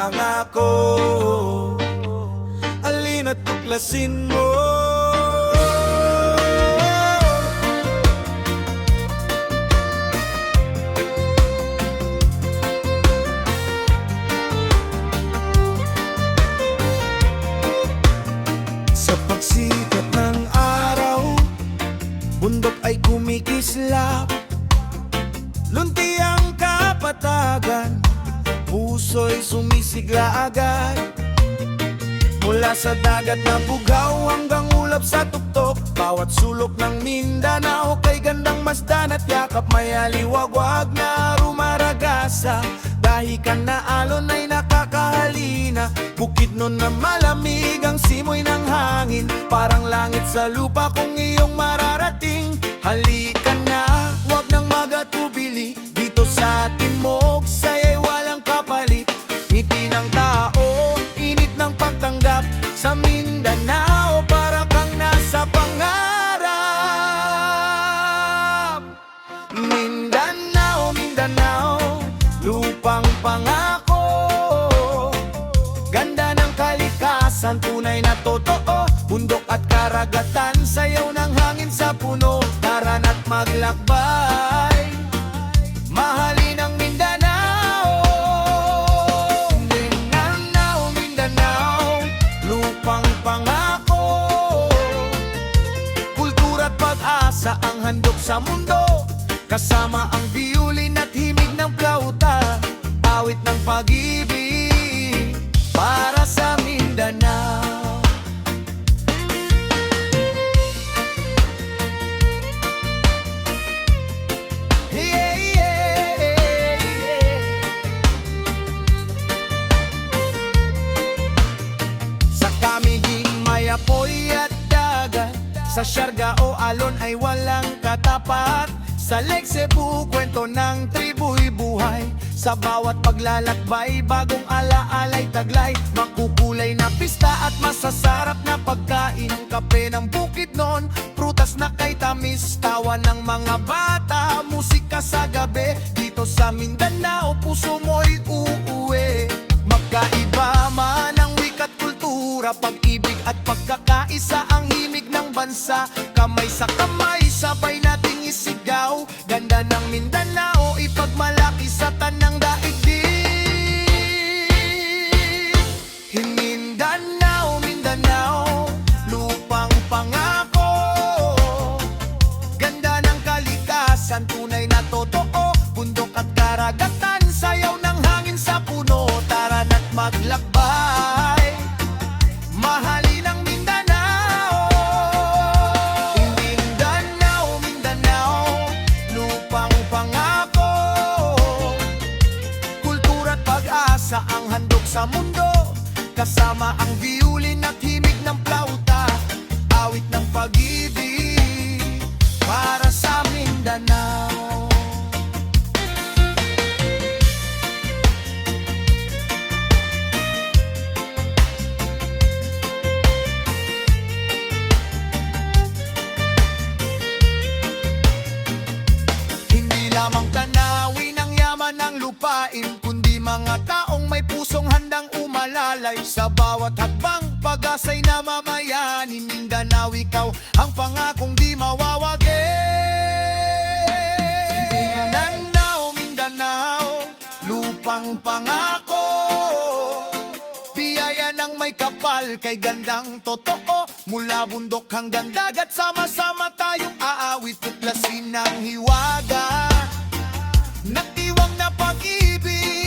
pangako. Alina't tuklasin mo. Sa pagsikat ng araw, bundok ay kumikislap. Lunti ang kapatagan, puso'y sumisigla agad. Mula sa dagat na bugaw hanggang ulap sa tuktok, bawat sulok ng Mindanao kay gandang masdan at yakap. May aliwagwag na rumaragasa, dahikan na alon ay nakakahalina. Bukid nun na malamig ang simoy ng hangin, parang langit sa lupa kung iyong mararating. Halika na, wag nang magatubili, dito sa timog saya'y walang kapalit. Ngiti ng tao, init ng pagtanggap, sa Mindanao para kang nasa pangarap. Mindanao, Mindanao, lupang pangako. Ganda ng kalikasan, tunay na totoo. Bundok at karagatan, sayaw ng hangin sa puno. Tara na't maglakbay, mahalin ang Mindanao. Mindanao, Mindanao, lupang pangako. Kultura at pag-asa ang handog sa mundo, kasama ang violin at himig ng plauta. Awit ng pag-ibig para sa Mindanao. Apoy at dagat, sa Siargao alon ay walang katapat. Sa Lake Cebu, kwento ng tribu'y buhay. Sa bawat paglalakbay, bagong alaalay taglay. Makukulay na pista at masasarap na pagkain. Kape ng Bukidnon, prutas na kay tamis. Tawa ng mga bata, musika sa gabi. Dito sa Mindanao, puso mo'y uuwi. Magkaiba man ang wika't kultura, pag-ibig at pagkakaisa ang himig ng bansa. Kamay sa kamay, sabay nating isigaw. Ganda ng Mindanao, ipagmalaki sa tanang daigdig. Mindanao, Mindanao, lupang pangako. Ganda ng kalikasan, tunay na totoo. Bundok at karagatan, sayaw ng hangin sa puno. Tara na't maglakbay, mahalin ang Mindanao. Mindanao, Mindanao, lupang pangako. Kultura at pag-asa ang handog sa mundo, kasama ang violin at himig ng plauta. Awit ng pag-ibig para sa Mindanao. Lamang tanawin ang yaman ng lupain, kundi mga taong may pusong handang umalalay. Sa bawat hakbang, pag-asa'y namamayanin. Mindanao, ikaw ang pangakong di mawawagi. Mindanao, Mindanao, lupang pangako. Biyaya ng may kapal, kay gandang totoo. Mula bundok hanggang dagat, sama-sama tayong aawit. Tuklasin ng hiwaga, natiwang na pag-ibig.